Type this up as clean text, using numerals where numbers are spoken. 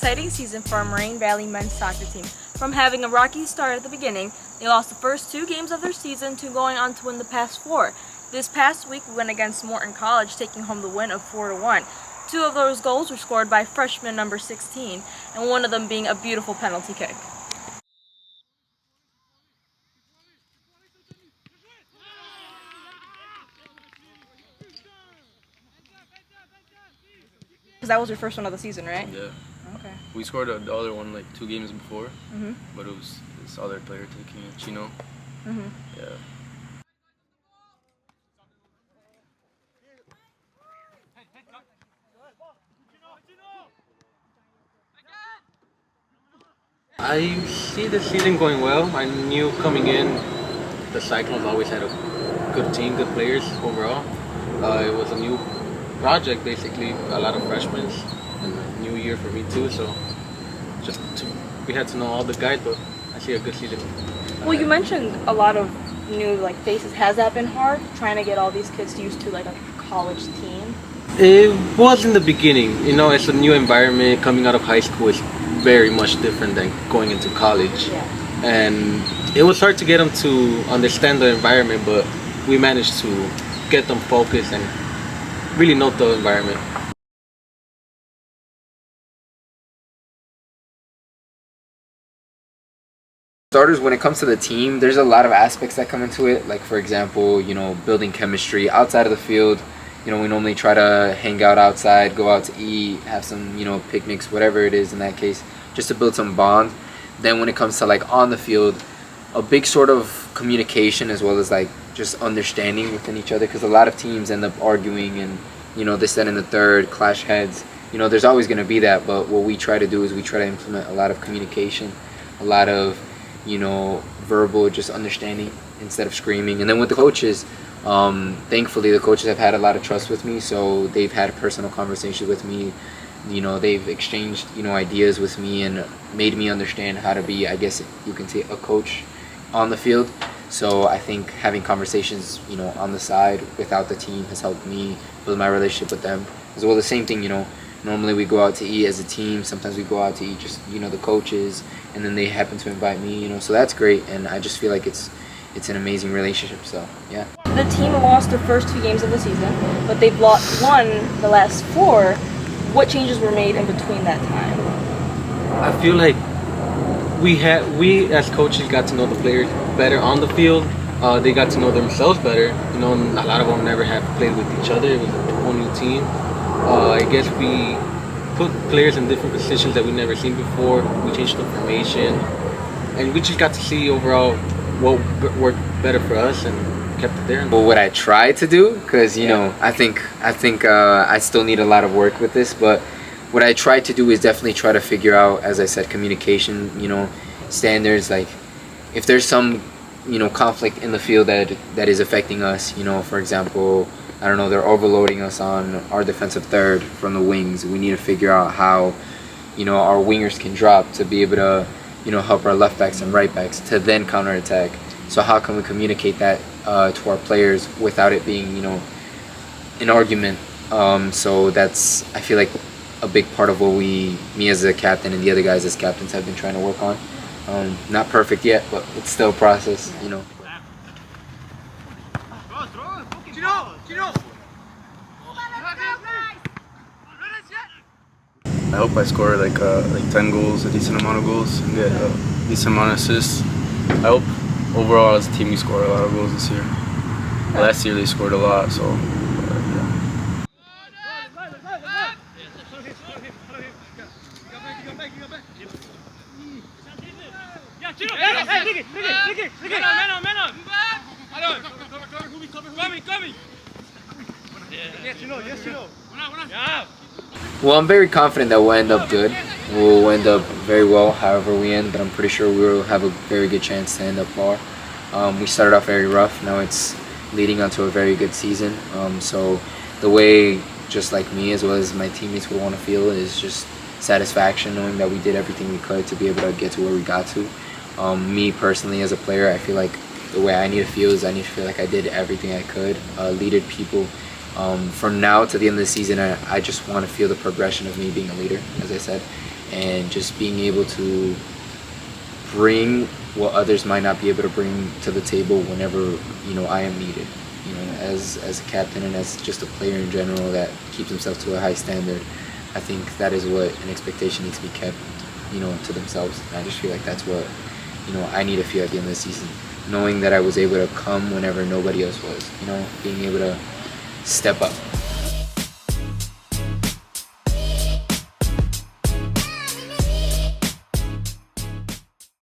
exciting season for our Moraine Valley men's soccer team. From having a rocky start at the beginning, they lost the first 2 games of their season to going on to win the past 4. This past week we went against Moraine College, taking home the win of 4-1. 2 of those goals were scored by freshman number 16, and one of them being a beautiful penalty kick. Because that was your first one of the season, right? Yeah. Okay. We scored the other one like 2 games before, Mhm. but it was this other player taking it, Chino. Mhm. Yeah. I see the season going well. I knew coming in, the Cyclones always had a good team, good players overall. It was a new project, basically, a lot of freshmen, and a new year for me too. So we had to know all the guys, but I see a good season. Well, you mentioned a lot of new faces. Has that been hard, trying to get all these kids used to a college team? It was in the beginning. It's a new environment. Coming out of high school is very much different than going into college. Yeah. And it was hard to get them to understand the environment, but we managed to get them focused and really know the environment. Starters, when it comes to the team, there's a lot of aspects that come into it. Like, for example, building chemistry outside of the field. We normally try to hang out outside, go out to eat, have some, picnics, whatever it is in that case, just to build some bond. Then when it comes to on the field, a big sort of communication as well as just understanding within each other, because a lot of teams end up arguing and this, that, and the third, clash heads. There's always going to be that, but what we try to do is we try to implement a lot of communication, a lot of verbal just understanding instead of screaming. And then with the coaches, thankfully the coaches have had a lot of trust with me, so they've had personal conversations with me. They've exchanged ideas with me and made me understand how to be, I guess you can say, a coach on the field. So I think having conversations on the side without the team has helped me build my relationship with them as well. The same thing, normally we go out to eat as a team, sometimes we go out to eat just the coaches, and then they happen to invite me, so that's great. And I just feel like it's an amazing relationship. So yeah. The team lost their first 2 games of the season, but they've won the last 4. What changes were made in between that time? I feel like we as coaches got to know the players better on the field. They got to know themselves better. A lot of them never had played with each other. It was a whole new team. I guess we put players in different positions that we never seen before. We changed the formation, and we just got to see overall what worked better for us and kept it there. Well, what I try to do, because I think I still need a lot of work with this, but what I try to do is definitely try to figure out, as I said, communication, standards. Like, if there's some conflict in the field that is affecting us, for example, I don't know, they're overloading us on our defensive third from the wings. We need to figure out how our wingers can drop to be able to help our left backs and right backs to then counterattack. So how can we communicate that to our players without it being an argument? So that's, I feel like, a big part of what me as a captain and the other guys as captains have been trying to work on. Not perfect yet, but it's still a process. I hope I score like 10 goals, a decent amount of goals, and get a decent amount of assists. I hope overall as a team we score a lot of goals this year. Last year they scored a lot, so yeah. Well, I'm very confident that we'll end up good. We'll end up very well however we end, but I'm pretty sure we'll have a very good chance to end up far. We started off very rough, now it's leading onto a very good season. So the way, just like me as well as my teammates would want to feel, is just satisfaction knowing that we did everything we could to be able to get to where we got to. Me personally as a player, I feel like the way I need to feel is I need to feel like I did everything I could, leaded people. From now to the end of the season, I just want to feel the progression of me being a leader, as I said. and just being able to bring what others might not be able to bring to the table whenever, you know, I am needed. You know, as a captain and as just a player in general that keeps himself to a high standard, I think that is what an expectation needs to be kept, you know, to themselves. And I just feel like that's what, you know, I need to feel at the end of the season, knowing that I was able to come whenever nobody else was, you know, being able to step up.